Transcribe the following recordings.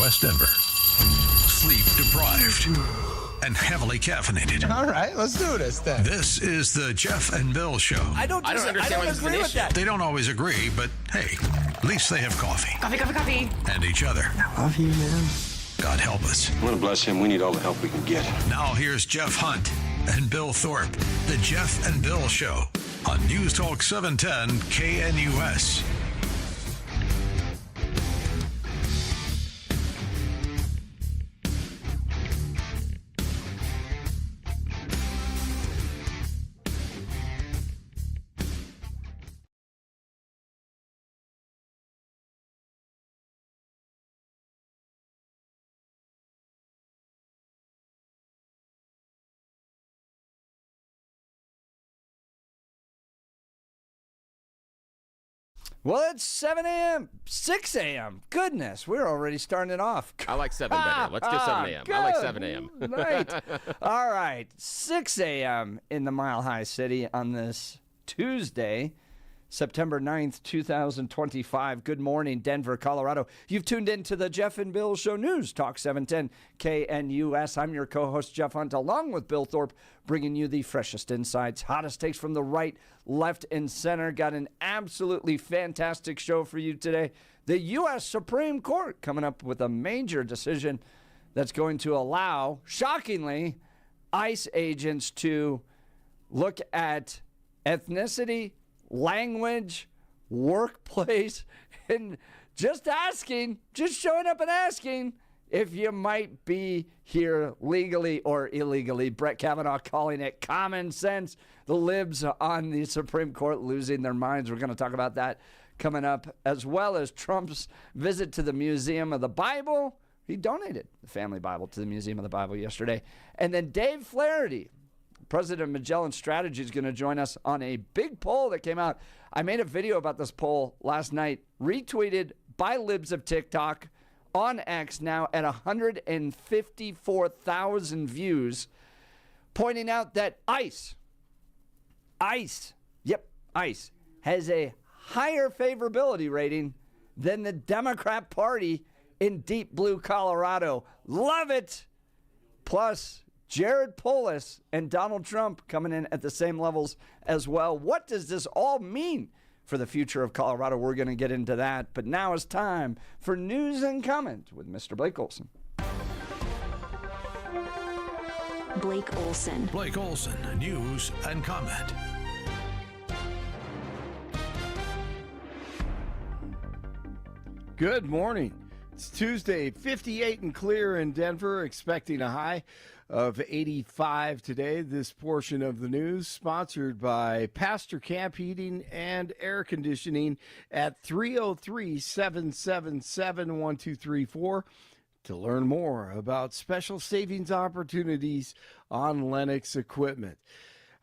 West Denver. Sleep deprived and heavily caffeinated. All right, let's do this then. This is the Jeff and Bill Show. I don't agree with that. They don't always agree, but hey, at least they have coffee. Coffee. And each other. I love you, man. God help us. I want to bless him. We need all the help we can get. Now here's Jeff Hunt and Bill Thorpe. The Jeff and Bill Show on News Talk 710 KNUS. Well, it's 7 a.m., 6 a.m. Goodness, we're already starting it off. I like 7 better. Let's do 7 a.m. I like 7 a.m. Right. All right. 6 a.m. in the Mile High City on this Tuesday, September 9th, 2025. Good morning, Denver, Colorado. You've tuned in to the Jeff and Bill Show News Talk 710 KNUS. I'm your co-host, Jeff Hunt, along with Bill Thorpe, bringing you the freshest insights, hottest takes from the right, left, and center. Got an absolutely fantastic show for you today. The U.S. Supreme Court coming up with a major decision that's going to allow, shockingly, ICE agents to look at ethnicity, language, workplace, and just showing up and asking if you might be here legally or illegally. Brett Kavanaugh calling it common sense. The libs on the Supreme Court losing their minds. We're going to talk about that coming up, as well as Trump's visit to the Museum of the Bible. He donated the family Bible to the Museum of the Bible yesterday. And then Dave Flaherty, president of Magellan Strategy, is going to join us on a big poll that came out. I made a video about this poll last night, retweeted by libs of TikTok on X, now at 154,000 views, pointing out that ICE has a higher favorability rating than the Democrat Party in deep blue Colorado. Love it. Plus, Jared Polis and Donald Trump coming in at the same levels as well. What does this all mean for the future of Colorado? We're going to get into that. But now it's time for news and comment with Mr. Blake Olson. Blake Olson. Blake Olson, news and comment. Good morning. It's Tuesday, 58 and clear in Denver, expecting a high of 85 today. This portion of the news sponsored by Pastor Camp Heating and Air Conditioning at 303-777-1234 to learn more about special savings opportunities on Lennox equipment.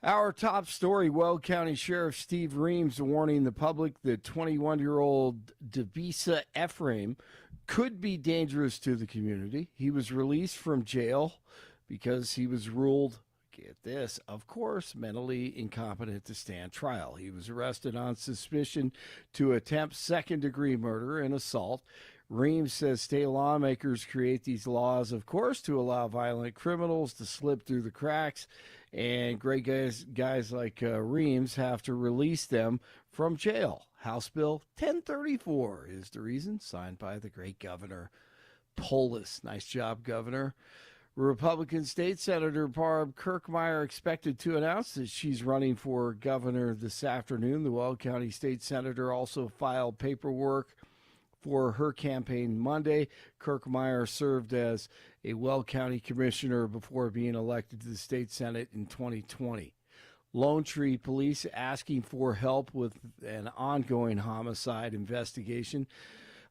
Our top story, Weld County Sheriff Steve Reams warning the public that 21-year-old Devisa Ephraim could be dangerous to the community. He was released from jail because he was ruled, get this, of course, mentally incompetent to stand trial. He was arrested on suspicion to attempt second-degree murder and assault. Reams says state lawmakers create these laws, of course, to allow violent criminals to slip through the cracks, and great guys like Reams have to release them from jail. House Bill 1034 is the reason, signed by the great Governor Polis. Nice job, Governor. Republican State Senator Barb Kirkmeyer expected to announce that she's running for governor this afternoon. The Weld County State Senator also filed paperwork for her campaign Monday. Kirkmeyer served as a Weld County commissioner before being elected to the state Senate in 2020. Lone Tree Police asking for help with an ongoing homicide investigation.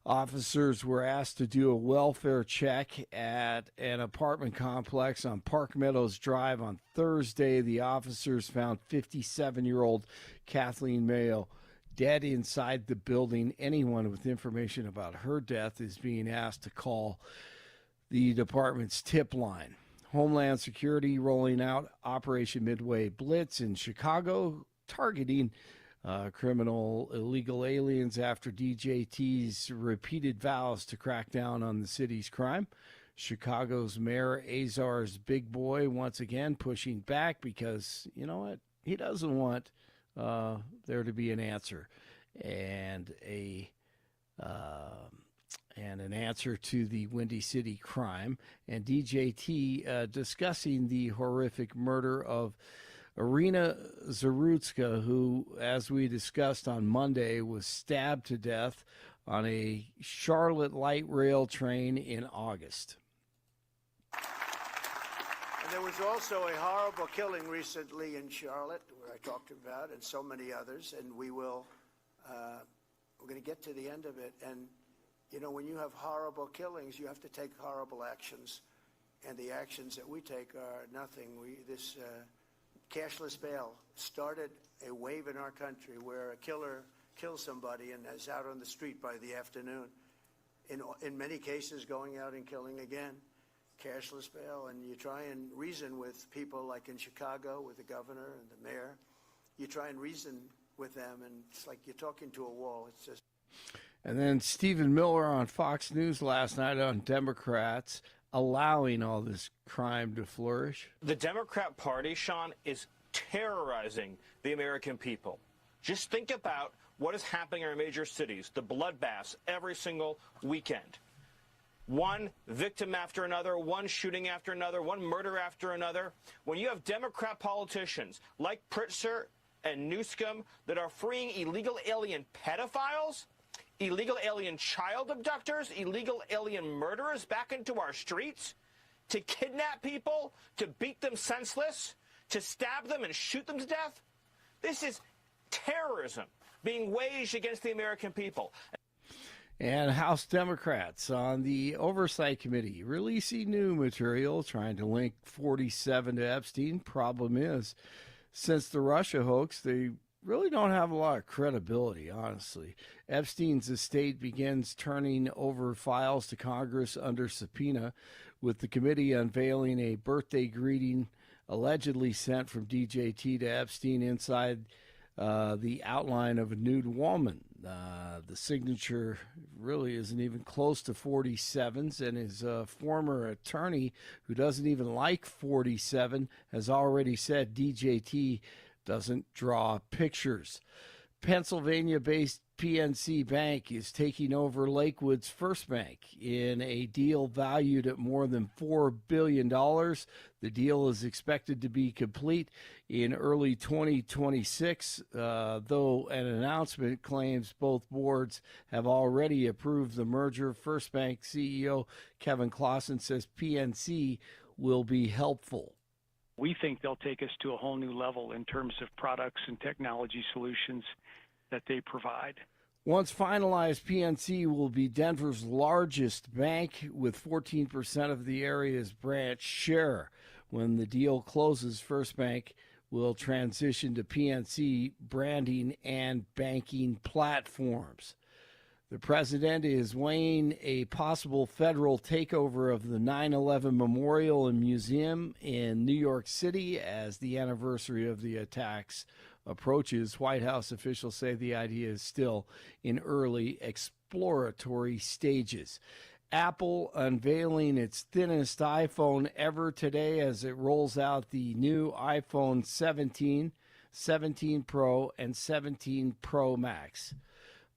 Officers were asked to do a welfare check at an apartment complex on Park Meadows Drive on Thursday. The officers found 57-year-old Kathleen Mayo dead inside the building. Anyone with information about her death is being asked to call the department's tip line. Homeland Security rolling out Operation Midway Blitz in Chicago, targeting criminal illegal aliens after DJT's repeated vows to crack down on the city's crime. Chicago's Mayor Azar's big boy once again pushing back because, you know what, he doesn't want there to be an answer and an answer to the Windy City crime. And DJT discussing the horrific murder of Irina Zarutska, who, as we discussed on Monday, was stabbed to death on a Charlotte light rail train in August. And there was also a horrible killing recently in Charlotte, where I talked about, and so many others. And we're going to get to the end of it. And, you know, when you have horrible killings, you have to take horrible actions. And the actions that we take are nothing. This cashless bail started a wave in our country where a killer kills somebody and is out on the street by the afternoon. In many cases, going out and killing again. Cashless bail, and you try and reason with people like in Chicago with the governor and the mayor. You try and reason with them, and it's like you're talking to a wall. It's just. And then Stephen Miller on Fox News last night on Democrats allowing all this crime to flourish. The Democrat Party, Sean, is terrorizing the American people. Just think about what is happening in our major cities, the bloodbaths every single weekend. One victim after another, one shooting after another, one murder after another. When you have Democrat politicians like Pritzker and Newsom that are freeing illegal alien pedophiles, illegal alien child abductors, illegal alien murderers back into our streets to kidnap people, to beat them senseless, to stab them and shoot them to death, this is terrorism being waged against the American people. And House Democrats on the Oversight Committee releasing new material trying to link 47 to Epstein. Problem is, since the Russia hoax, they really don't have a lot of credibility, honestly. Epstein's estate begins turning over files to Congress under subpoena, with the committee unveiling a birthday greeting allegedly sent from DJT to Epstein inside the outline of a nude woman. The signature really isn't even close to 47's, and his former attorney, who doesn't even like 47, has already said DJT doesn't draw pictures. Pennsylvania-based PNC Bank is taking over Lakewood's First Bank in a deal valued at more than $4 billion. The deal is expected to be complete in early 2026, though an announcement claims both boards have already approved the merger. First Bank CEO Kevin Clausen says PNC will be helpful. We think they'll take us to a whole new level in terms of products and technology solutions that they provide. Once finalized, PNC will be Denver's largest bank with 14% of the area's branch share. When the deal closes, First Bank will transition to PNC branding and banking platforms. The president is weighing a possible federal takeover of the 9/11 Memorial and Museum in New York City as the anniversary of the attacks approaches. White House officials say the idea is still in early exploratory stages. Apple unveiling its thinnest iPhone ever today as it rolls out the new iPhone 17, 17 Pro, and 17 Pro Max.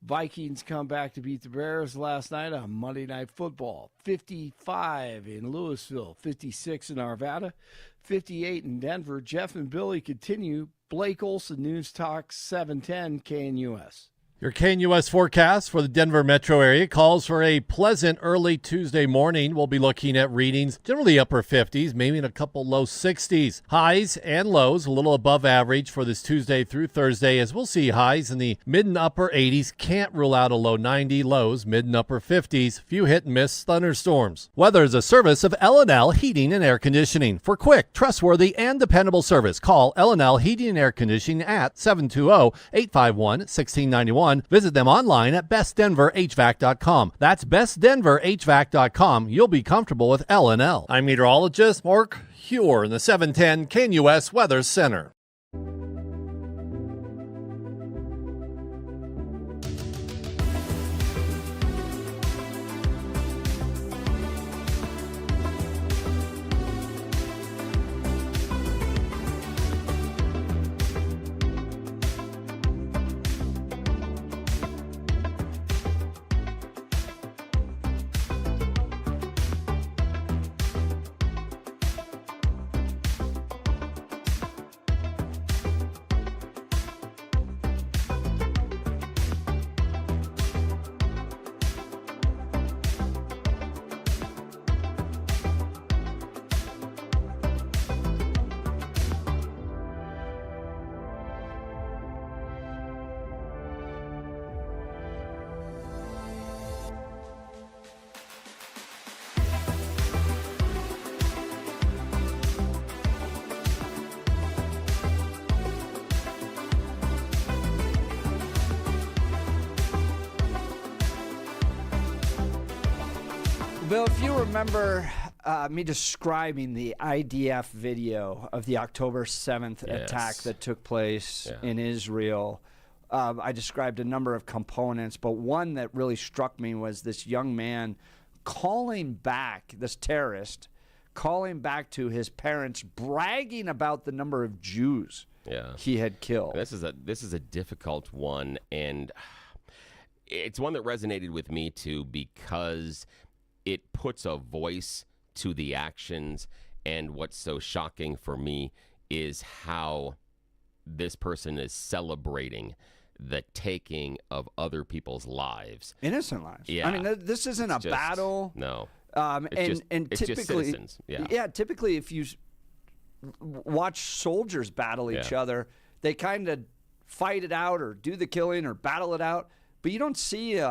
Vikings come back to beat the Bears last night on Monday Night Football. 55 in Louisville, 56 in Arvada, 58 in Denver. Jeff and Billy continue. Blake Olson, News Talk 710 KNUS. Your KNUS forecast for the Denver metro area calls for a pleasant early Tuesday morning. We'll be looking at readings generally upper 50s, maybe in a couple low 60s. Highs and lows a little above average for this Tuesday through Thursday, as we'll see highs in the mid and upper 80s. Can't rule out a low 90, lows mid and upper 50s. Few hit and miss thunderstorms. Weather is a service of L&L Heating and Air Conditioning. For quick, trustworthy, and dependable service, call L&L Heating and Air Conditioning at 720-851-1691. Visit them online at bestdenverhvac.com. That's bestdenverhvac.com. You'll be comfortable with L&L. I'm meteorologist Mark Huer in the 710 KNUS Weather Center. Bill, if you remember me describing the IDF video of the October 7th attack that took place in Israel, I described a number of components, but one that really struck me was this young man calling back, this terrorist, calling back to his parents, bragging about the number of Jews he had killed. This is a difficult one, and it's one that resonated with me too because it puts a voice to the actions. And what's so shocking for me is how this person is celebrating the taking of other people's lives. Innocent lives. Yeah. I mean, this isn't a battle. No. And typically, just citizens. Typically, if you watch soldiers battle each other, they kind of fight it out or do the killing or battle it out, but you don't see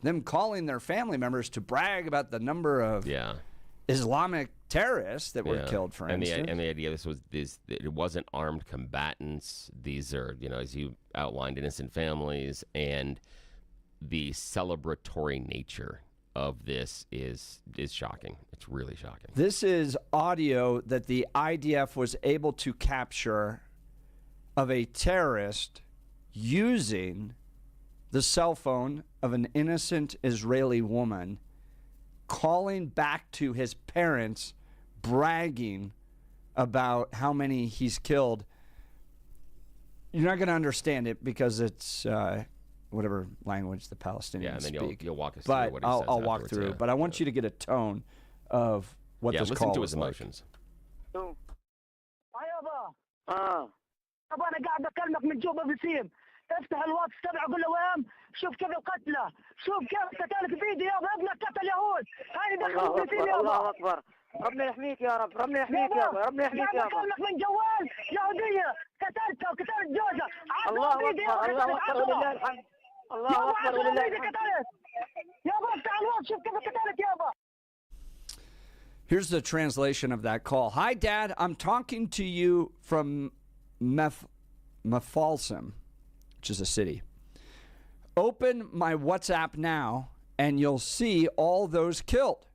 them calling their family members to brag about the number of Islamic terrorists that were killed, for instance. And the idea it wasn't armed combatants. These are, as you outlined, innocent families, and the celebratory nature of this is shocking. It's really shocking. This is audio that the IDF was able to capture of a terrorist using the cell phone of an innocent Israeli woman, calling back to his parents, bragging about how many he's killed. You're not going to understand it because it's whatever language the Palestinians and then speak. You'll walk us through what he says. I'll walk through. But I want you to get a tone of what this call listen to was his emotions. افتح الواتس تبعه قول له وهم شوف كيف القتلى شوف كيف قتلت بايدي يابا ابنك قتل يهود هاي دخلوا فلسطين يابا الله اكبر ربنا يحميك يا رب ربنا يحميك يابا ربنا يحميك يابا كلمك من جوال يهوديه قتلتها وقتلت جوزها الله اكبر الله اكبر ولله الحمد الله اكبر ولله الحمد يابا افتح الواتس شوف كيف قتلت يابا. Here's the translation of that call. Hi, Dad. I'm talking to you from Mefalsim, which is a city. Open my WhatsApp now, and you'll see all those killed.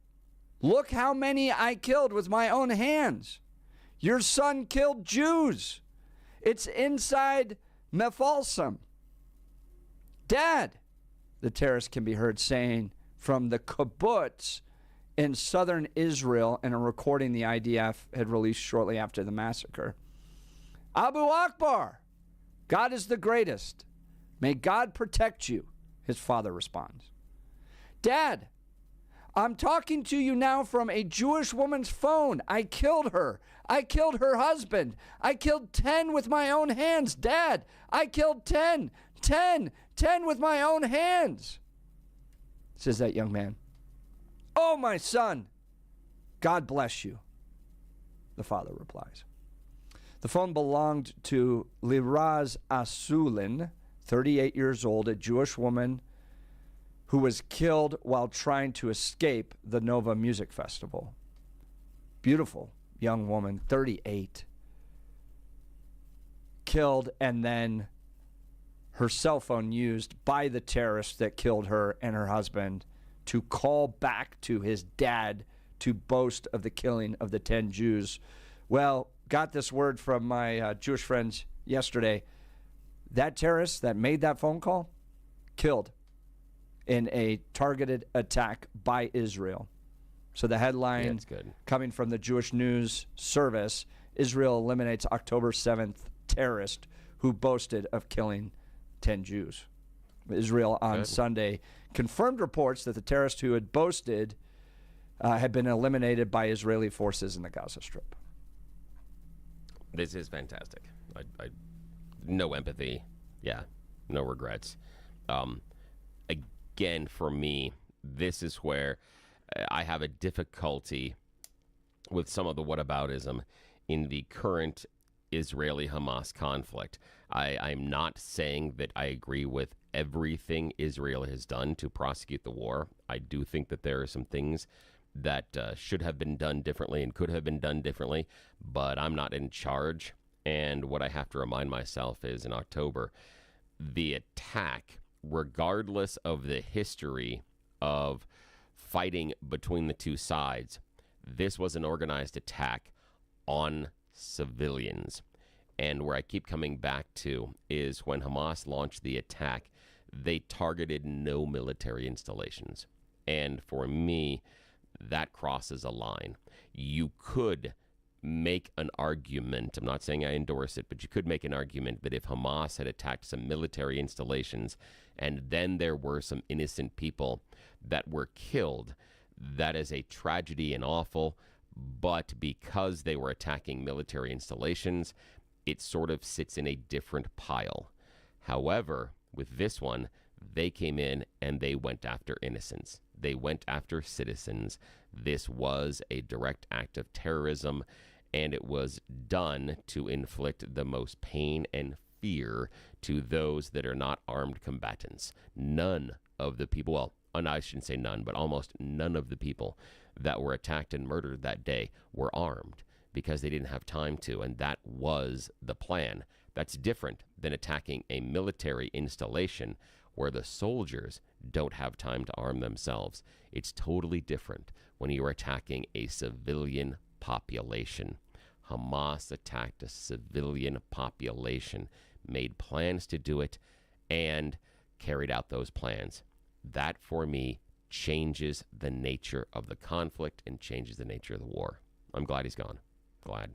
Look how many I killed with my own hands. Your son killed Jews. It's inside Mefalsim. Dad, the terrorist can be heard saying from the kibbutz in southern Israel in a recording the IDF had released shortly after the massacre. Abu Akbar, God is the greatest. May God protect you, his father responds. Dad, I'm talking to you now from a Jewish woman's phone. I killed her. I killed her husband. I killed 10 with my own hands. Dad, I killed 10 with my own hands, says that young man. Oh, my son, God bless you, the father replies. The phone belonged to Liraz Asulin, 38 years old, a Jewish woman who was killed while trying to escape the Nova Music Festival. Beautiful young woman, 38. Killed, and then her cell phone used by the terrorists that killed her and her husband to call back to his dad to boast of the killing of the 10 Jews. Well, got this word from my Jewish friends yesterday. That terrorist that made that phone call, killed in a targeted attack by Israel. So the headline coming from the Jewish News Service, Israel eliminates October 7th terrorist who boasted of killing 10 Jews. Israel on Sunday confirmed reports that the terrorist who had boasted had been eliminated by Israeli forces in the Gaza Strip. This is fantastic. I no empathy. Yeah, no regrets. Again, for me, this is where I have a difficulty with some of the whataboutism in the current Israeli-Hamas conflict. I'm not saying that I agree with everything Israel has done to prosecute the war. I do think that there are some things that should have been done differently and could have been done differently, but I'm not in charge. And what I have to remind myself is in October, the attack, regardless of the history of fighting between the two sides. This was an organized attack on civilians. And where I keep coming back to is when Hamas launched the attack, they targeted no military installations. And for me, that crosses a line. You could make an argument, I'm not saying I endorse it, but you could make an argument that if Hamas had attacked some military installations and then there were some innocent people that were killed, that is a tragedy and awful. But because they were attacking military installations, it sort of sits in a different pile. However, with this one, they came in and they went after innocents. They went after citizens. This was a direct act of terrorism, and it was done to inflict the most pain and fear to those that are not armed combatants. None of the people, well, and I shouldn't say none, but almost none of the people that were attacked and murdered that day were armed because they didn't have time to, and that was the plan. That's different than attacking a military installation where the soldiers don't have time to arm themselves. It's totally different when you're attacking a civilian population. Hamas attacked a civilian population, made plans to do it, and carried out those plans. That, for me, changes the nature of the conflict and changes the nature of the war. I'm glad he's gone. Glad.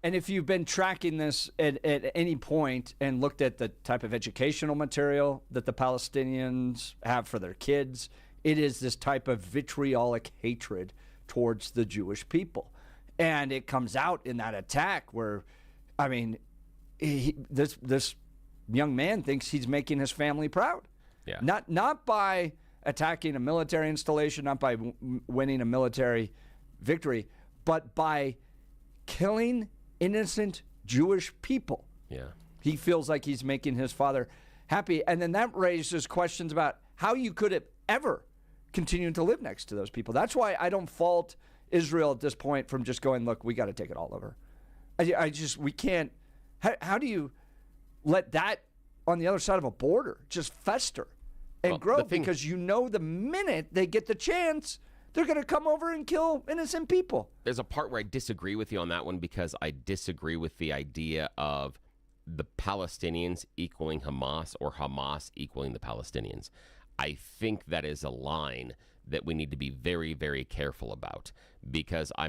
And if you've been tracking this at any point and looked at the type of educational material that the Palestinians have for their kids, it is this type of vitriolic hatred towards the Jewish people. And it comes out in that attack where, I mean, this young man thinks he's making his family proud. Yeah. Not by attacking a military installation, not by winning a military victory, but by killing innocent Jewish people. Yeah. He feels like he's making his father happy. And then that raises questions about how you could have ever continued to live next to those people. That's why I don't fault Israel at this point from just going, look, we got to take it all over. We can't. How do you let that on the other side of a border just fester and grow? Because you know the minute they get the chance, they're going to come over and kill innocent people. There's a part where I disagree with you on that one because I disagree with the idea of the Palestinians equaling Hamas or Hamas equaling the Palestinians. I think that is a line that we need to be very, very careful about because I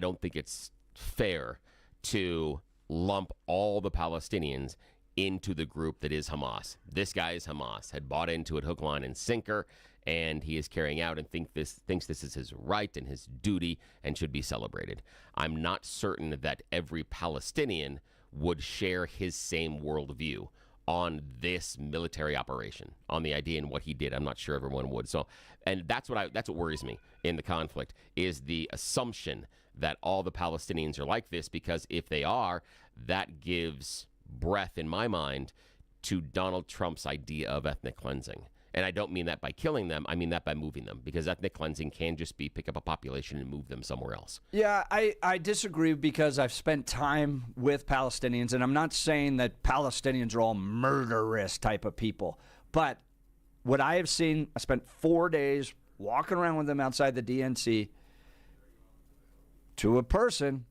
don't think it's fair to lump all the Palestinians into the group that is Hamas. This guy is Hamas, had bought into it hook, line, and sinker, and he is carrying out and thinks this is his right and his duty and should be celebrated. I'm not certain that every Palestinian would share his same worldview on this military operation, on the idea and what he did. I'm not sure everyone would. So, and that's what worries me in the conflict is the assumption that all the Palestinians are like this, because if they are, that gives breath in my mind to Donald Trump's idea of ethnic cleansing. And I don't mean that by killing them. I mean that by moving them, because ethnic cleansing can just be pick up a population and move them somewhere else. Yeah, I disagree because I've spent time with Palestinians, and I'm not saying that Palestinians are all murderous type of people. But what I have seen, I spent 4 days walking around with them outside the DNC. To a person,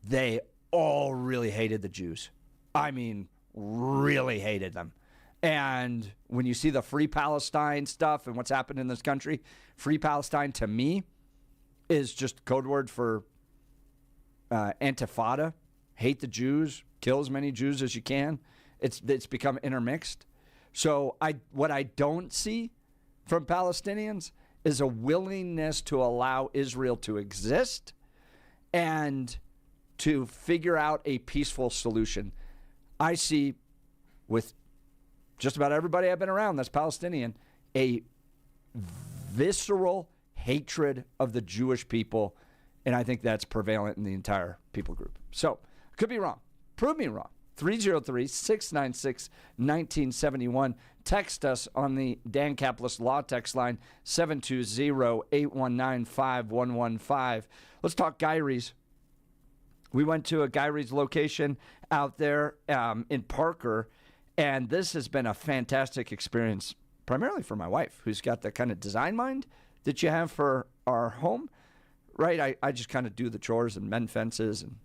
they all really hated the Jews. I mean, really hated them. And when you see the Free Palestine stuff and what's happened in this country, Free Palestine to me is just code word for Antifada. Hate the Jews, kill as many Jews as you can. It's become intermixed. So what I don't see from Palestinians is a willingness to allow Israel to exist and to figure out a peaceful solution. I see with just about everybody I've been around that's Palestinian, a visceral hatred of the Jewish people, and I think that's prevalent in the entire people group. So, could be wrong. Prove me wrong. 303-696-1971. Text us on the Dan Caplis Law text line, 720-819-5115. Let's talk Gyrie's. We went to a Gyrie's location out there in Parker, and this has been a fantastic experience, primarily for my wife, who's got the kind of design mind that you have for our home, right? I just kind of do the chores and mend fences and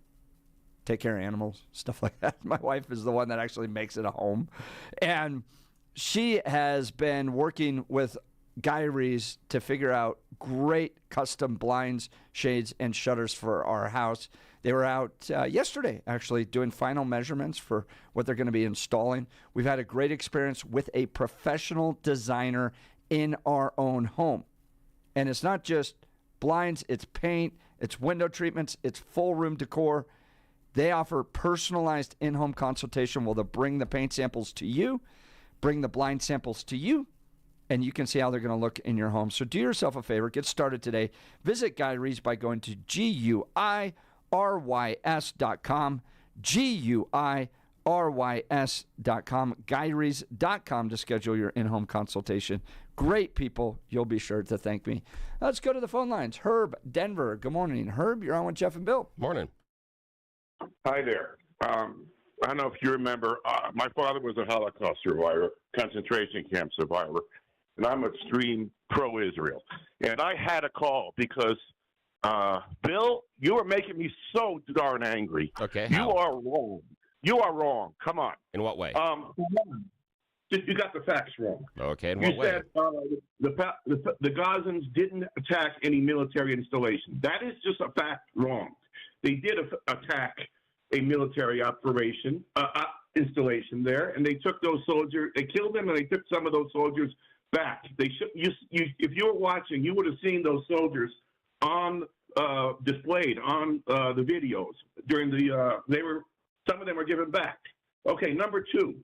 take care of animals, stuff like that. My wife is the one that actually makes it a home. And she has been working with Guy Rees to figure out great custom blinds, shades, and shutters for our house. They were out yesterday, actually, doing final measurements for what they're going to be installing. We've had a great experience with a professional designer in our own home. And it's not just blinds, it's paint, it's window treatments, it's full room decor. They offer personalized in-home consultation where they'll bring the paint samples to you, bring the blind samples to you, and you can see how they're going to look in your home. So do yourself a favor. Get started today. Visit Guy Rees by going to GUIRYS.com, GUIRYS.com, GuyRees.com to schedule your in-home consultation. Great people. You'll be sure to thank me. Let's go to the phone lines. Herb, Denver. Good morning. Herb, you're on with Jeff and Bill. Morning. Hi there. I don't know if you remember, my father was a Holocaust survivor, concentration camp survivor, and I'm extreme pro-Israel. And I had a call because, Bill, you are making me so darn angry. Okay. You are wrong. You are wrong. Come on. In what way? You got the facts wrong. Okay. In You what way? said the Gazans didn't attack any military installation. That is just a fact wrong. They did attack a military operation installation there, and they took those soldiers. They killed them, and they took some of those soldiers back. They if you were watching, you would have seen those soldiers on displayed on the videos during the. Some of them were given back. Okay, number two.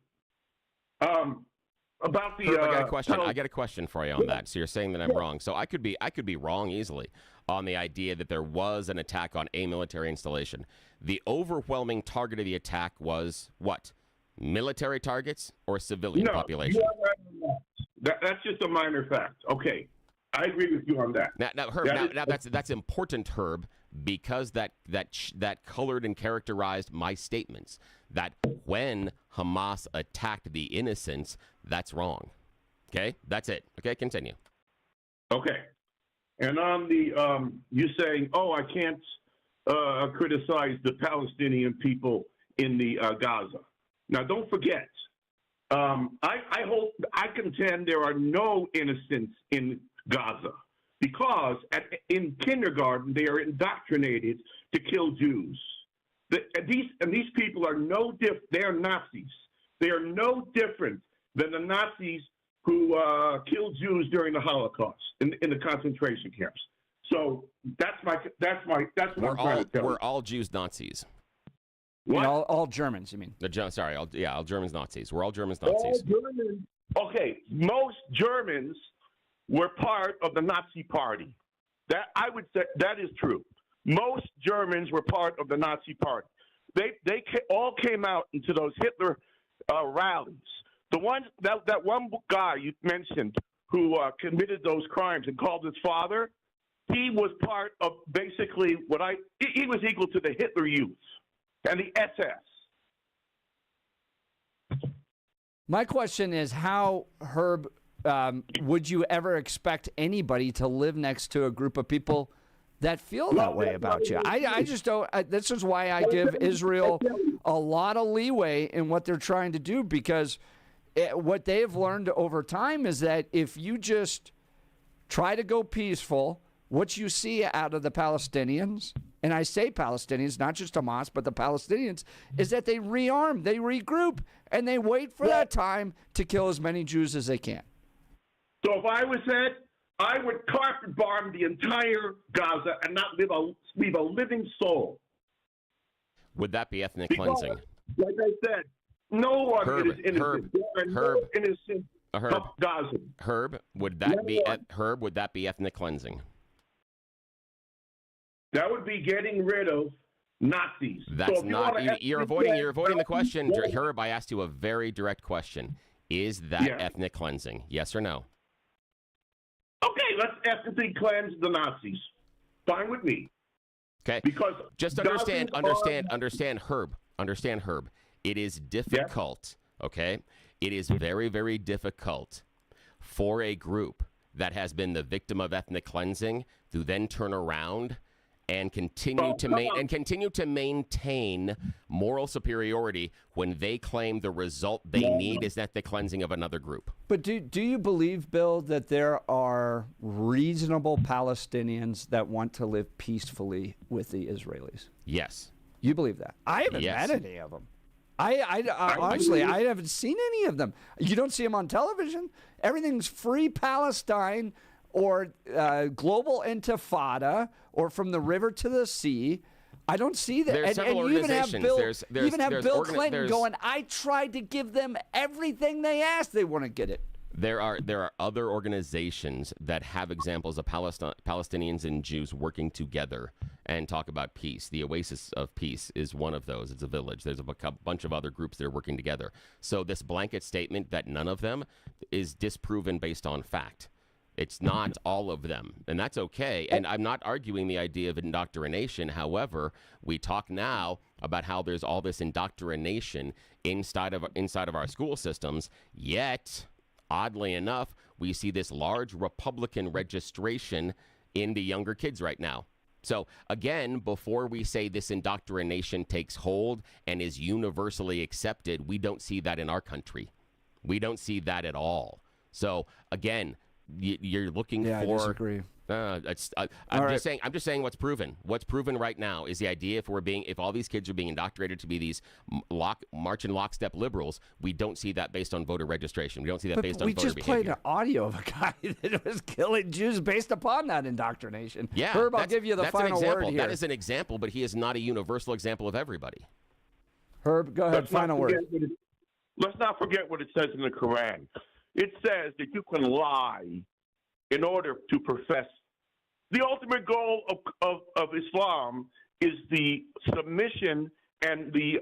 About the. Herb, I got a question. I got a question for you on that. So you're saying that I'm wrong. So I could be wrong easily on the idea that there was an attack on a military installation. The overwhelming target of the attack was what? Military targets or civilian population? That's just a minor fact. Okay, I agree with you on that. Now, Herb. Now that's important, Herb, because that colored and characterized my statements. That when Hamas attacked the innocents, that's wrong. Okay, that's it. Okay, continue. Okay, and on the you saying, oh, I can't criticize the Palestinian people in the Gaza. Now, don't forget, I contend there are no innocents in Gaza because in kindergarten they are indoctrinated to kill Jews. These people are they are Nazis. They are no different than the Nazis who killed Jews during the Holocaust in the concentration camps. So that's what I'm trying to tell you. We're all Jews Nazis. What? All Germans, you mean? All Germans Nazis. We're all Germans Nazis. Okay, most Germans were part of the Nazi Party. That I would say that is true. Most Germans were part of the Nazi Party. They all came out into those Hitler rallies. The one that one guy you mentioned who committed those crimes and called his father, he was part of basically he was equal to the Hitler Youth and the SS. My question is, how, Herb, would you ever expect anybody to live next to a group of people that feel that way about you? I just don't. This is why I give Israel a lot of leeway in what they're trying to do, because what they've learned over time is that if you just try to go peaceful, what you see out of the Palestinians, and I say Palestinians, not just Hamas, but the Palestinians, is that they rearm, they regroup, and they wait for that time to kill as many Jews as they can. So if I was said, I would carpet bomb the entire Gaza and not leave a living soul. Would that be ethnic cleansing? Like I said, no one is innocent. Gaza. Herb, would that be ethnic cleansing? That would be getting rid of Nazis. That's not. You're avoiding the question, Herb. I asked you a very direct question. Is that ethnic cleansing? Yes or no? Okay, let's ethnically cleanse the Nazis. Fine with me. Okay. Because just understand, Herb. Understand, Herb. It is difficult. Okay. It is very, very difficult for a group that has been the victim of ethnic cleansing to then turn around and continue to maintain moral superiority when they claim the result they need is ethnic cleansing of another group. But do you believe, Bill, that there are reasonable Palestinians that want to live peacefully with the Israelis? Yes. You believe that? I haven't met any of them. I honestly, I haven't seen any of them. You don't see them on television. Everything's free Palestine or global intifada or from the river to the sea. I don't see that. There's several organizations. You even have Bill Clinton going, I tried to give them everything they asked. They want to get it. There are other organizations that have examples of Palestinians and Jews working together and talk about peace. The Oasis of Peace is one of those. It's a village. There's a bunch of other groups that are working together. So this blanket statement that none of them is disproven based on fact. It's not all of them, and that's okay. And I'm not arguing the idea of indoctrination. However, we talk now about how there's all this indoctrination inside of our school systems, yet oddly enough, we see this large Republican registration in the younger kids right now. So again, before we say this indoctrination takes hold and is universally accepted, we don't see that in our country. We don't see that at all. So again, you're looking for. I disagree. I'm just saying what's proven. What's proven right now is the idea if all these kids are being indoctrinated to be these march in lockstep liberals, we don't see that based on voter registration. We don't see that based on voter behavior. We just played an audio of a guy that was killing Jews based upon that indoctrination. Yeah, Herb, I'll give you the final word here. That is an example, but he is not a universal example of everybody. Herb, go ahead. Final word. Let's not forget what it says in the Quran. It says that you can lie in order to profess. The ultimate goal of Islam is the submission and the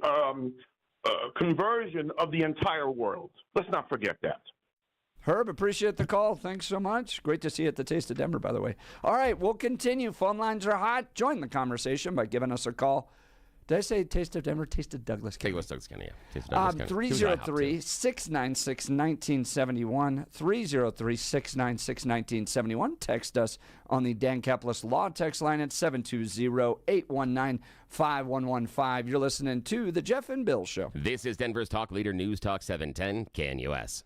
conversion of the entire world. Let's not forget that. Herb, appreciate the call. Thanks so much. Great to see you at the Taste of Denver, by the way. All right, we'll continue. Phone lines are hot. Join the conversation by giving us a call. Did I say Taste of Denver? Taste of Douglas County. Taste of Douglas County, yeah. Taste of Douglas County. 303-696-1971. 303-696-1971. Text us on the Dan Caplis Law text line at 720-819-5115. You're listening to The Jeff and Bill Show. This is Denver's Talk Leader News Talk 710 KNUS.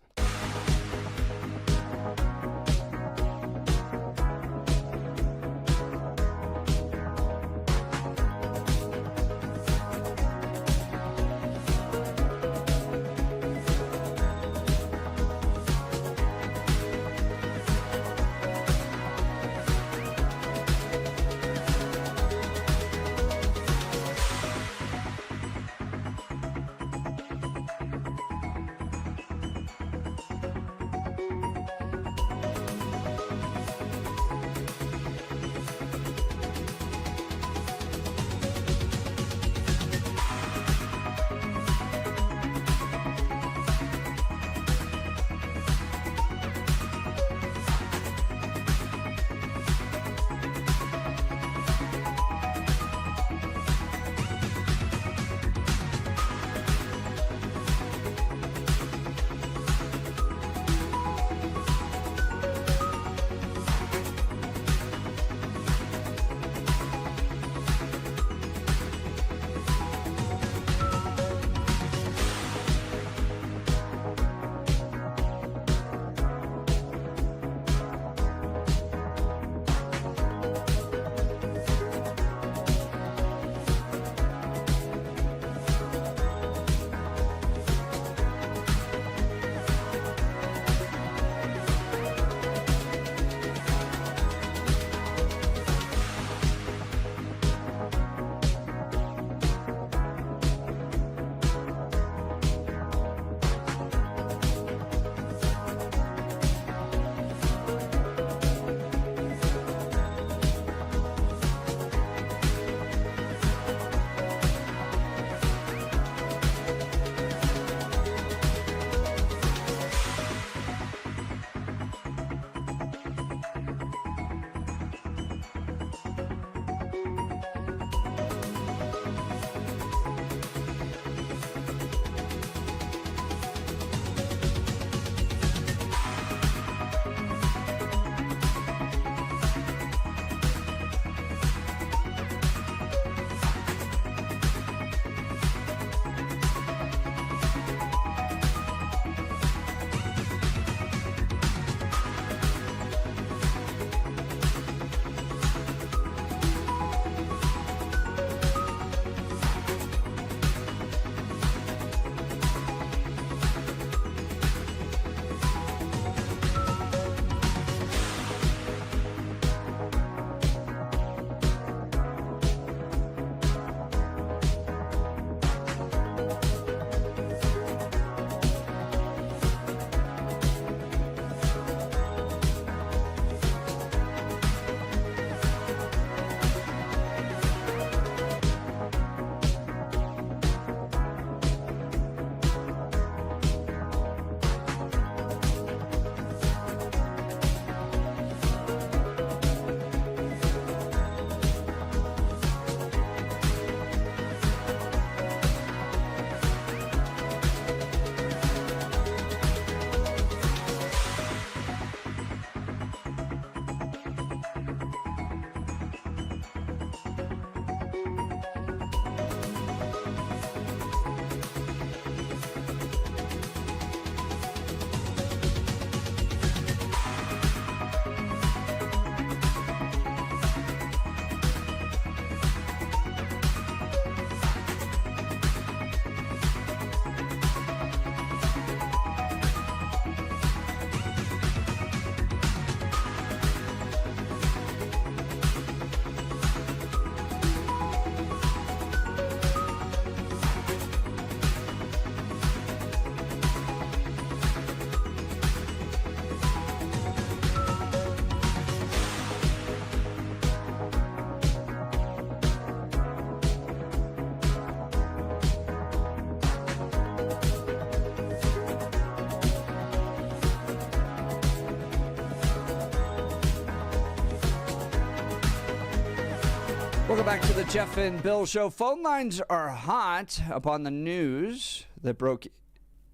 Welcome back to the Jeff and Bill Show. Phone lines are hot upon the news that broke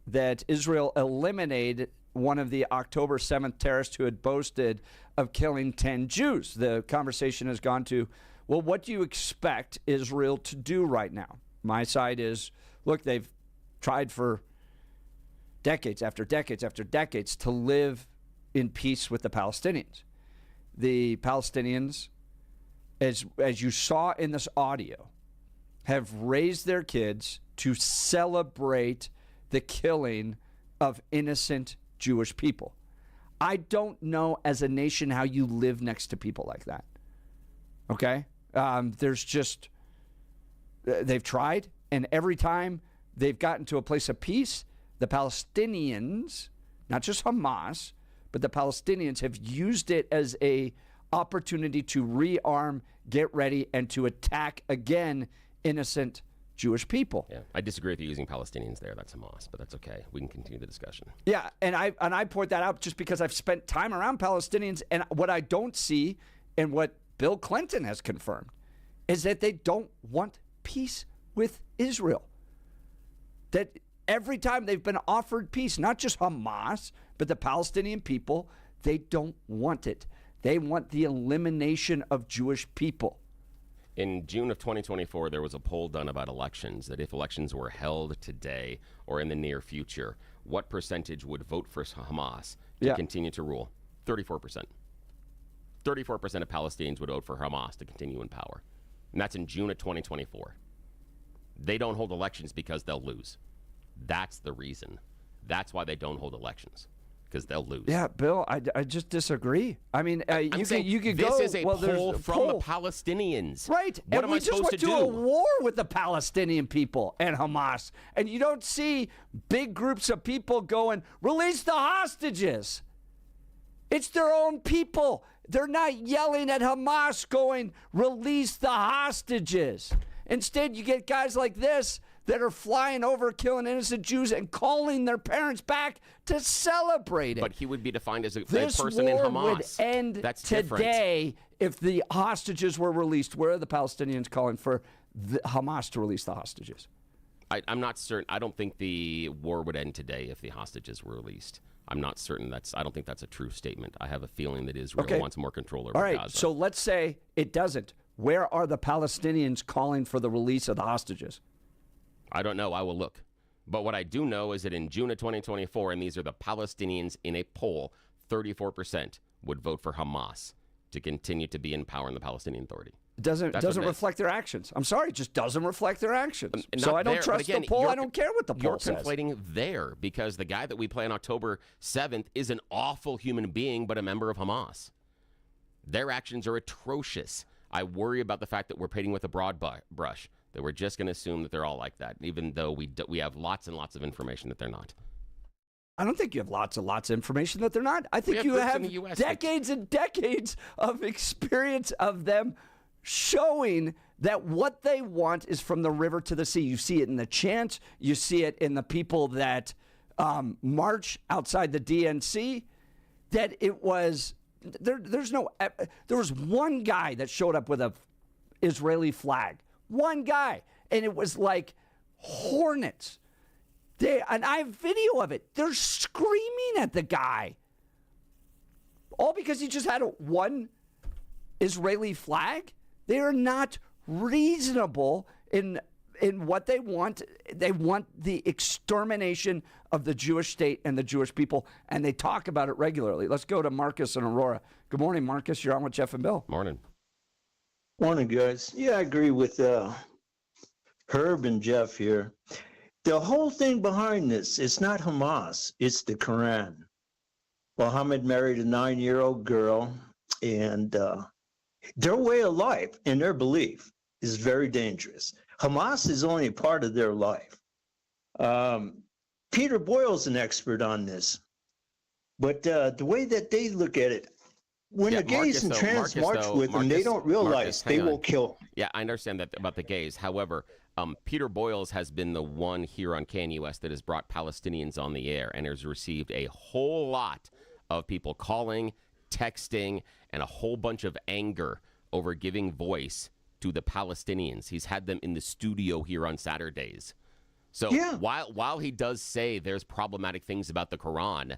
that Israel eliminated one of the October 7th terrorists who had boasted of killing 10 Jews. The conversation has gone to, well, what do you expect Israel to do right now? My side is, look, they've tried for decades after decades after decades to live in peace with the Palestinians. The Palestinians, as you saw in this audio, have raised their kids to celebrate the killing of innocent Jewish people. I don't know as a nation how you live next to people like that. Okay? There's just, they've tried, and every time they've gotten to a place of peace, the Palestinians, not just Hamas, but the Palestinians have used it as a opportunity to rearm, get ready, and to attack again innocent Jewish people. Yeah, I disagree with you using Palestinians there. That's Hamas, but that's okay. We can continue the discussion. Yeah, and I point that out just because I've spent time around Palestinians, and what I don't see, and what Bill Clinton has confirmed, is that they don't want peace with Israel. That every time they've been offered peace, not just Hamas, but the Palestinian people, they don't want it. They want the elimination of Jewish people. In June of 2024, there was a poll done about elections, that if elections were held today or in the near future, what percentage would vote for Hamas to continue to rule? 34%. 34% of Palestinians would vote for Hamas to continue in power. And that's in June of 2024. They don't hold elections because they'll lose. That's the reason. That's why they don't hold elections, because they'll lose. Yeah, Bill, I just disagree. I mean, you could go. This is a poll from the Palestinians. Right. What am I supposed to do? We just went to a war with the Palestinian people and Hamas, and you don't see big groups of people going, release the hostages. It's their own people. They're not yelling at Hamas going, release the hostages. Instead, you get guys like this that are flying over, killing innocent Jews, and calling their parents back to celebrate it. But he would be defined as a this person in Hamas. War would end That's today if the hostages were released. Where are the Palestinians calling for Hamas to release the hostages? I'm not certain. I don't think the war would end today if the hostages were released. I'm not certain. I don't think that's a true statement. I have a feeling that Israel wants more control over Gaza. All right, so let's say it doesn't. Where are the Palestinians calling for the release of the hostages? I don't know. I will look. But what I do know is that in June of 2024, and these are the Palestinians in a poll, 34% would vote for Hamas to continue to be in power in the Palestinian Authority. It doesn't reflect their actions. I'm sorry, it just doesn't reflect their actions. So I don't trust the poll. I don't care what the poll says. You're conflating there, because the guy that we play on October 7th is an awful human being, but a member of Hamas. Their actions are atrocious. I worry about the fact that we're painting with a broad brush, that we're just going to assume that they're all like that, even though we have lots and lots of information that they're not. I don't think you have lots of information that they're not. I think you have decades and decades of experience of them showing that what they want is from the river to the sea. You see it in the chants. You see it in the people that march outside the DNC, that it was... There was one guy that showed up with a Israeli flag. One guy. And it was like hornets. And I have video of it. They're screaming at the guy. All because he just had one Israeli flag? They are not reasonable in what they want. They want the extermination of the Jewish state and the Jewish people, and they talk about it regularly. Let's go to Marcus and Aurora. Good morning, Marcus. You're on with Jeff and Bill. Morning. Morning, guys. Yeah, I agree with Herb and Jeff here. The whole thing behind this, it's not Hamas, it's the Quran. Muhammad married a 9-year-old girl, and their way of life and their belief is very dangerous. Hamas is only a part of their life. Peter Boyle's an expert on this, but the way that they look at it, when the gays and trans march with them, they don't realize they will kill. Yeah, I understand that about the gays. However, Peter Boyles has been the one here on KNUS that has brought Palestinians on the air and has received a whole lot of people calling, texting, and a whole bunch of anger over giving voice to the Palestinians. He's had them in the studio here on Saturdays. So while he does say there's problematic things about the Quran,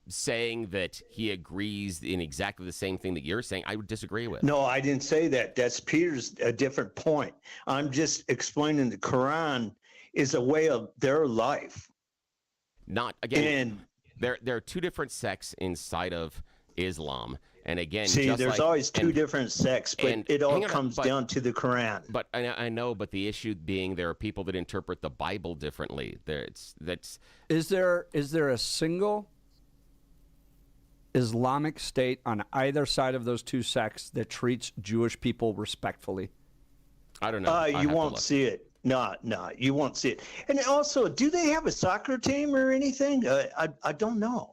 saying that he agrees in exactly the same thing that you're saying, I would disagree with. No, I didn't say that. That's Peter's a different point. I'm just explaining the Quran is a way of their life. Not again. And there are two different sects inside of Islam. And again, see, just there's always two different sects, but it all comes down to the Quran. But I know, but the issue being there are people that interpret the Bible differently. Is there a single Islamic state on either side of those two sects that treats Jewish people respectfully? I don't know. You won't see it. No, you won't see it. And also, do they have a soccer team or anything? I don't know.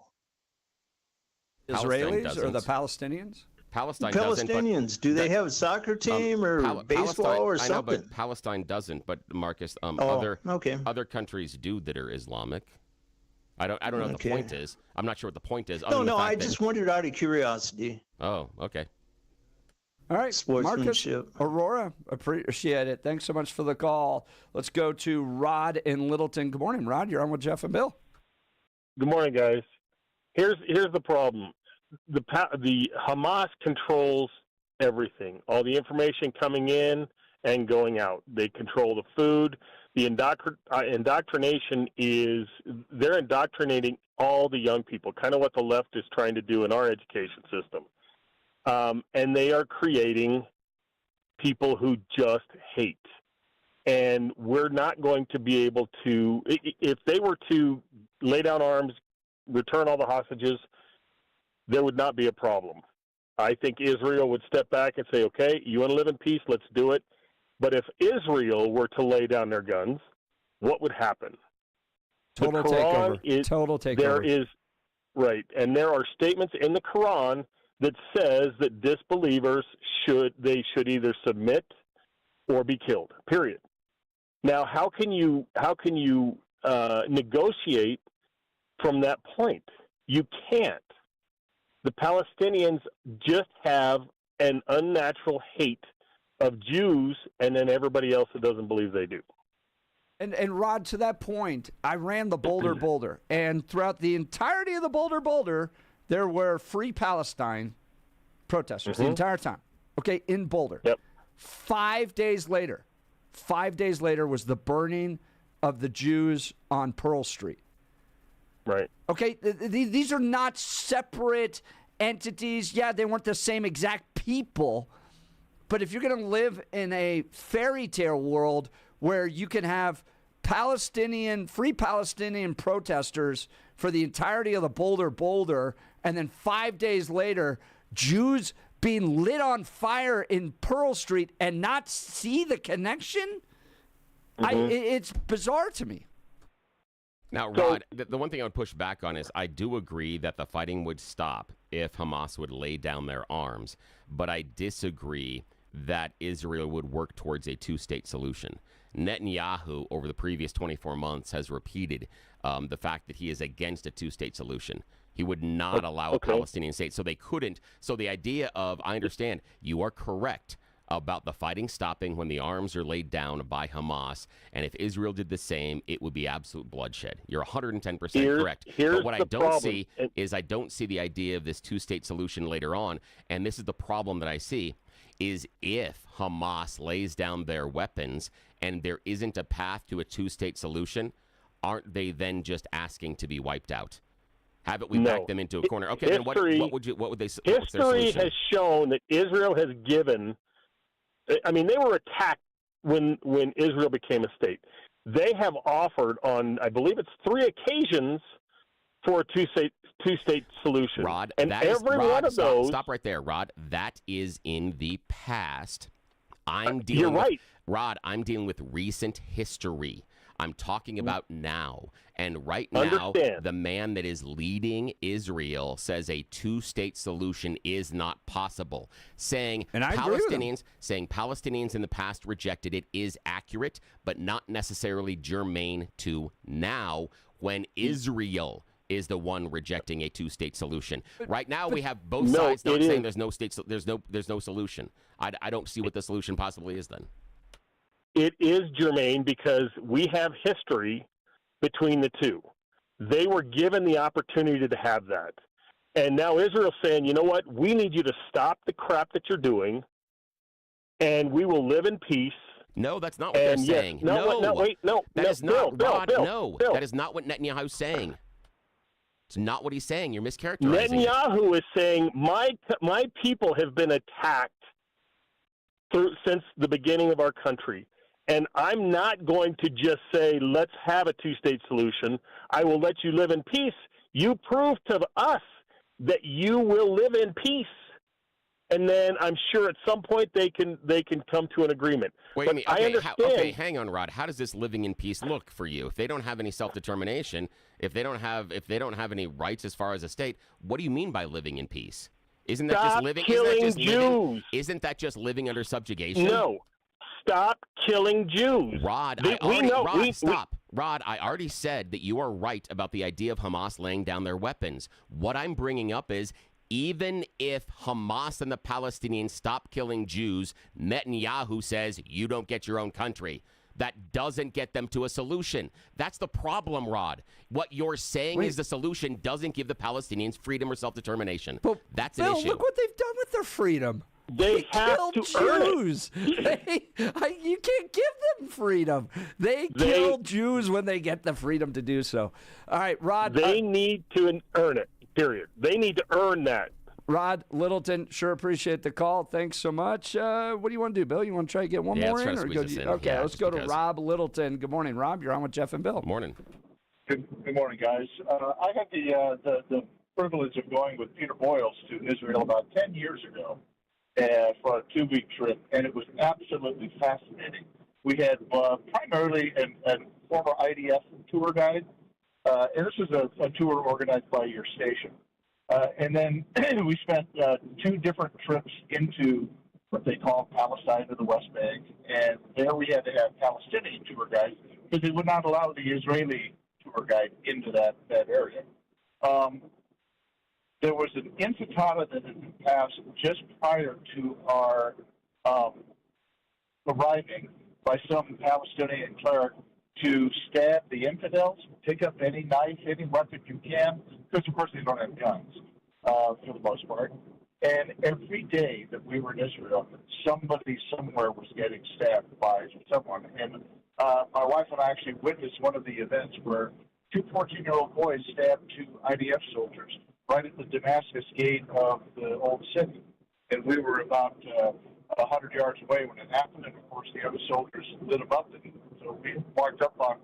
Israelis or the Palestinians? Palestinians, do they have a soccer team or baseball or something? I know, but Palestine doesn't. But Marcus, other countries do that are Islamic. I don't know what the point is. I'm not sure what the point is. No, I just wondered out of curiosity. Oh, okay. All right, Marcus, Aurora, appreciate it. Thanks so much for the call. Let's go to Rod in Littleton. Good morning, Rod. You're on with Jeff and Bill. Good morning, guys. Here's the problem. The Hamas controls everything, all the information coming in and going out. They control the food. The indoctrination is they're indoctrinating all the young people, kind of what the left is trying to do in our education system. And they are creating people who just hate. And we're not going to be able to, if they were to lay down arms, return all the hostages, there would not be a problem. I think Israel would step back and say, okay, you want to live in peace, let's do it. But if Israel were to lay down their guns, what would happen? Total takeover. Total takeover. There is, right, and there are statements in the Quran that says that disbelievers should either submit or be killed, period. Now, how can you negotiate from that point? You can't. The Palestinians just have an unnatural hate of Jews and then everybody else that doesn't believe they do. And Rod, to that point, I ran the Boulder, and throughout the entirety of the Boulder, there were Free Palestine protesters the entire time. Okay, in Boulder. Yep. 5 days later was the burning of the Jews on Pearl Street. Right. Okay, these are not separate entities. Yeah, they weren't the same exact people. But if you're going to live in a fairy tale world where you can have Free Palestinian protesters for the entirety of the Boulder, and then 5 days later, Jews being lit on fire in Pearl Street and not see the connection, it's bizarre to me. Now, Rod, the one thing I would push back on is I do agree that the fighting would stop if Hamas would lay down their arms, but I disagree that Israel would work towards a two-state solution. Netanyahu, over the previous 24 months, has repeated the fact that he is against a two-state solution. He would not allow a Palestinian state, so they couldn't. So the idea of, I understand, you are correct about the fighting stopping when the arms are laid down by Hamas, and if Israel did the same, it would be absolute bloodshed. You're 110% correct. But what I don't see is I don't see the idea of this two-state solution later on, and this is the problem that I see, is if Hamas lays down their weapons and there isn't a path to a two-state solution, aren't they then just asking to be wiped out? Haven't we backed them into a corner? Okay, then what would they say? History has shown that Israel has given. I mean, they were attacked when Israel became a state. They have offered on, I believe it's 3 occasions, for a two-state solution. Rod, and one of those. Stop right there, Rod. That is in the past. You're right. Rod, I'm dealing with recent history. I'm talking about now. And right now, the man that is leading Israel says a two-state solution is not possible. Saying Palestinians in the past rejected it is accurate, but not necessarily germane to now when Israel is the one rejecting a two-state solution. Right now, we have both sides not saying there's no state, there's no solution. I don't see what the solution possibly is then. It is, Jermaine, because we have history between the two. They were given the opportunity to have that. And now Israel's saying, you know what, we need you to stop the crap that you're doing, and we will live in peace. No, that's not what they're saying. That is not, Rod, that is not what Netanyahu's saying. It's not what he's saying. You're mischaracterizing Netanyahu is saying, my people have been attacked since the beginning of our country. And I'm not going to just say, let's have a two-state solution. I will let you live in peace. You prove to us that you will live in peace. And then I'm sure at some point they can come to an agreement. Wait a minute. I understand. Hang on, Rod. How does this living in peace look for you? If they don't have any self-determination, if they don't have any rights as far as a state, what do you mean by living in peace? Isn't that just living? Isn't that just living under subjugation? No. Stop killing Jews. Rod, stop. Rod, I already said that you are right about the idea of Hamas laying down their weapons. What I'm bringing up is, even if Hamas and the Palestinians stop killing Jews, Netanyahu says you don't get your own country. That doesn't get them to a solution. That's the problem, Rod. What you're saying is the solution doesn't give the Palestinians freedom or self-determination. That's an issue. Look what they've done with their freedom. They have to earn it. You can't give them freedom. They kill Jews when they get the freedom to do so. All right, Rod. They need to earn it, period. They need to earn that. Rod Littleton, sure appreciate the call. Thanks so much. What do you want to do, Bill? You want to try to get one more in? Okay, let's go to Rob Littleton. Good morning, Rob. You're on with Jeff and Bill. Morning. Good morning, guys. I had the privilege of going with Peter Boyles to Israel about 10 years ago for a 2-week trip, and it was absolutely fascinating. We had primarily a former IDF tour guide, and this was a tour organized by your station. And then we spent 2 different trips into what they call Palestine or the West Bank, and there we had to have Palestinian tour guides because they would not allow the Israeli tour guide into that area. There was an intifada that had been passed just prior to our arriving by some Palestinian cleric to stab the infidels, pick up any knife, any weapon you can, because, of course, they don't have guns for the most part. And every day that we were in Israel, somebody somewhere was getting stabbed by someone. And my wife and I actually witnessed one of the events where 2 14-year-old boys stabbed 2 IDF soldiers right at the Damascus gate of the old city. And we were about 100 yards away when it happened, and, of course, the other soldiers lit them up. And so we walked up on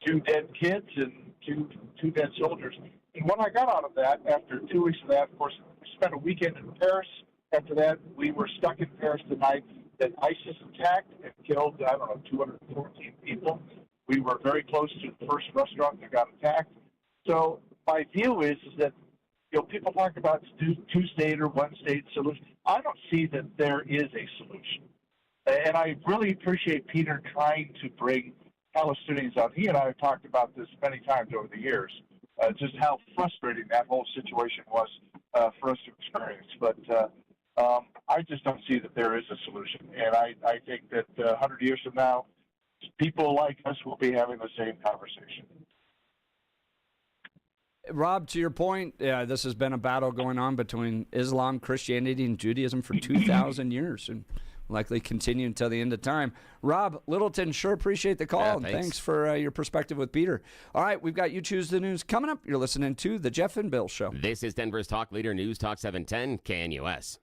2 dead kids and two dead soldiers. And when I got out of that, after 2 weeks of that, of course, we spent a weekend in Paris. After that, we were stuck in Paris the night that ISIS attacked and killed, 214 people. We were very close to the first restaurant that got attacked. So my view is that, people talk about two-state or one-state solution. I don't see that there is a solution. And I really appreciate Peter trying to bring Palestinians out. He and I have talked about this many times over the years, just how frustrating that whole situation was for us to experience. But I just don't see that there is a solution. And I think that 100 years from now, people like us will be having the same conversation. Rob, to your point, this has been a battle going on between Islam, Christianity, and Judaism for 2,000 years, and likely continue until the end of time. Rob Littleton, sure appreciate the call, and thanks for your perspective with Peter. All right, we've got You Choose the News coming up. You're listening to The Jeff and Bill Show. This is Denver's Talk Leader, News Talk 710 KNUS.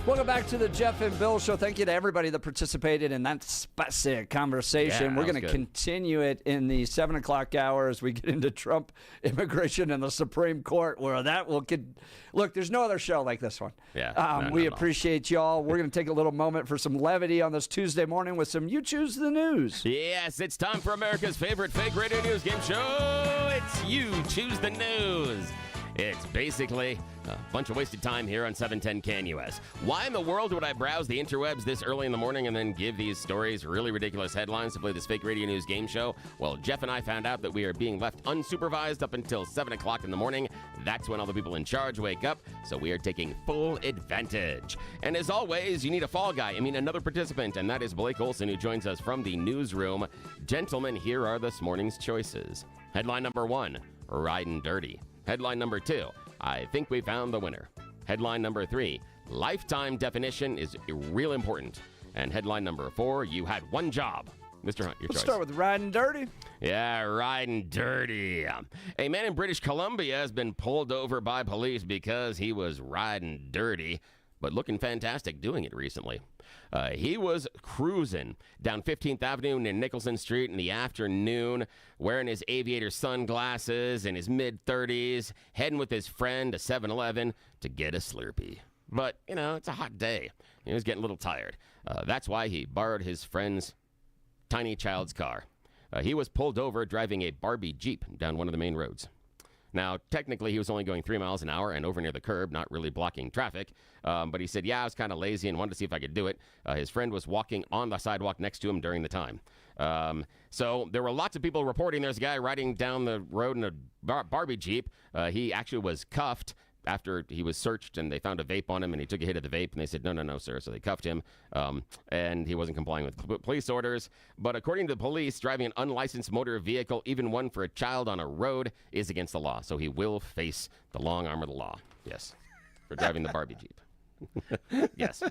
Welcome back to the Jeff and Bill Show. Thank you to everybody that participated in that spicy conversation. Yeah, We're going to good. continue it in the 7 o'clock hour as we get into Trump immigration and the Supreme Court, where that will look, there's no other show like this one. Yeah, we appreciate y'all. We're going to take a little moment for some levity on this Tuesday morning with some You Choose the News. Yes, it's time for America's favorite fake radio news game show. It's You Choose the News. It's basically a bunch of wasted time here on 710 KNUS. Why in the world would I browse the interwebs this early in the morning and then give these stories really ridiculous headlines to play this fake radio news game show? Well, Jeff and I found out that we are being left unsupervised up until 7 o'clock in the morning. That's when all the people in charge wake up, so we are taking full advantage. And as always, you need a fall guy. Another participant, and that is Blake Olson, who joins us from the newsroom. Gentlemen, here are this morning's choices. Headline number 1, Riding Dirty. Headline number 2, I think we found the winner. Headline number 3, lifetime definition is real important. And headline number 4, you had one job. Mr. Hunt, your choice. Let's start with Riding Dirty. Yeah, riding dirty. A man in British Columbia has been pulled over by police because he was riding dirty, but looking fantastic doing it recently. He was cruising down 15th Avenue near Nicholson Street in the afternoon, wearing his aviator sunglasses in his mid-30s, heading with his friend to 7-Eleven to get a Slurpee. But, it's a hot day. He was getting a little tired. That's why he borrowed his friend's tiny child's car. He was pulled over driving a Barbie Jeep down one of the main roads. Now, technically, he was only going 3 miles an hour and over near the curb, not really blocking traffic. But he said, I was kind of lazy and wanted to see if I could do it. His friend was walking on the sidewalk next to him during the time. So there were lots of people reporting there's a guy riding down the road in a Barbie Jeep. He actually was cuffed after he was searched, and they found a vape on him, and he took a hit of the vape, and they said, no, sir. So they cuffed him, and he wasn't complying with police orders. But according to the police, driving an unlicensed motor vehicle, even one for a child on a road, is against the law. So he will face the long arm of the law, yes, for driving the Barbie Jeep. Yes,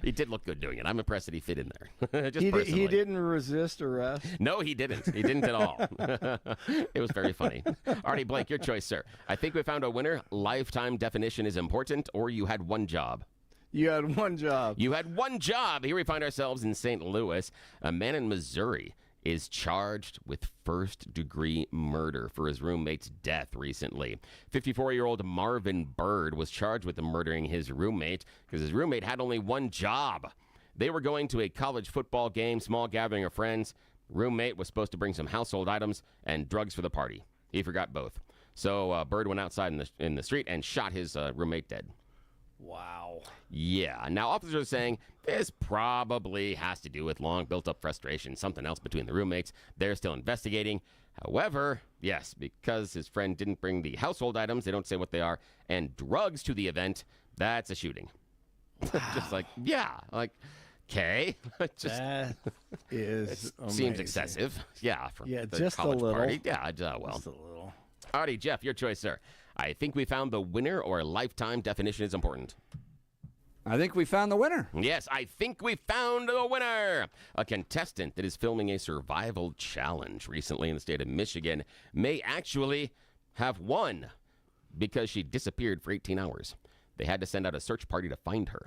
he did look good doing it. I'm impressed that he fit in there. Just personally. He didn't resist arrest? No, he didn't. He didn't at all. It was very funny. Artie, Blake, your choice, sir. I think we found a winner. Lifetime definition is important, or you had one job. You had one job. You had one job. Here we find ourselves in St. Louis. A man in Missouri is charged with first-degree murder for his roommate's death recently. 54-year-old Marvin Bird was charged with murdering his roommate because his roommate had only one job. They were going to a college football game, small gathering of friends. Roommate was supposed to bring some household items and drugs for the party. He forgot both. So Bird went outside in the street and shot his roommate dead. Wow. Yeah. Now, officers are saying this probably has to do with long built-up frustration, something else between the roommates. They're still investigating. However, yes, because his friend didn't bring the household items, they don't say what they are, and drugs to the event, that's a shooting. Just like, okay. That is seems excessive. Yeah, for the just college a little. party. Yeah, well. Just a little. Artie, Jeff, your choice, sir. I think we found the winner, or lifetime definition is important. I think we found the winner. Yes, I think we found the winner. A contestant that is filming a survival challenge recently in the state of Michigan may actually have won because she disappeared for 18 hours. They had to send out a search party to find her.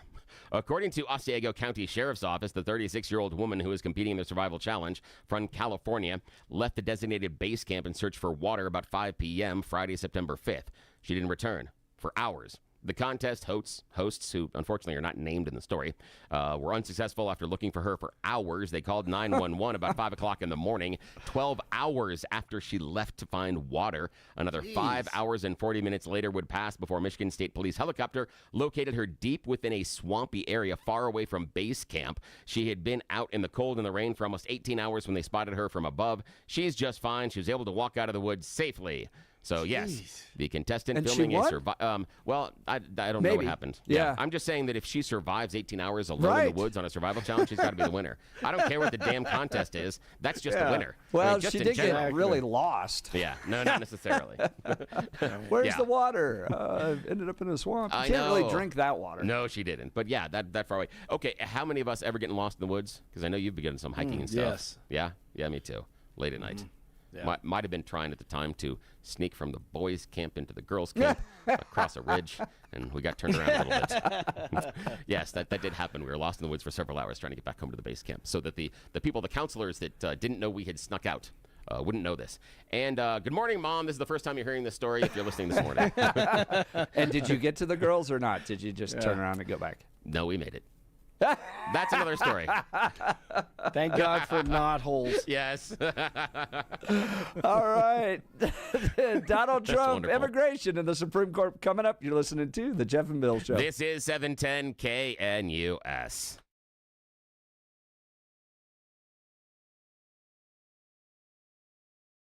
According to Oswego County Sheriff's Office, the 36-year-old woman who is competing in the survival challenge from California left the designated base camp in search for water about 5 p.m. Friday, September 5th. She didn't return for hours. The contest hosts, who unfortunately are not named in the story, were unsuccessful after looking for her for hours. They called 911 about 5 o'clock in the morning, 12 hours after she left to find water. Another 5 hours and 40 minutes later would pass before Michigan State Police helicopter located her deep within a swampy area far away from base camp. She had been out in the cold and the rain for almost 18 hours when they spotted her from above. She's just fine. She was able to walk out of the woods safely. So, yes, the contestant And filming she a what? survival... well, I don't know Maybe. what happened. Yeah. I'm just saying that if she survives 18 hours alone in the woods on a survival challenge, she's got to be the winner. I don't care what the damn contest is. That's just the winner. Well, just she in did general. get really lost. Yeah, no, not necessarily. Where's the water? Ended up in a swamp. You can't really drink that water. No, she didn't. But yeah, that far away. Okay, how many of us ever getting lost in the woods? Because I know you've been getting some hiking and stuff. Yes. Yeah? Yeah, me too. Late at night. Yeah. Might have been trying at the time to sneak from the boys' camp into the girls' camp across a ridge, and we got turned around a little bit. Yes, that did happen. We were lost in the woods for several hours trying to get back home to the base camp, so that the people, the counselors that didn't know we had snuck out, wouldn't know this. And good morning, Mom. This is the first time you're hearing this story if you're listening this morning. And did you get to the girls or not? Did you just turn around and go back? No, we made it. That's another story. Thank God for knotholes. Yes. All right. Donald Trump, wonderful. immigration in the Supreme Court coming up. You're listening to The Jeff and Bill Show. This is 710 KNUS.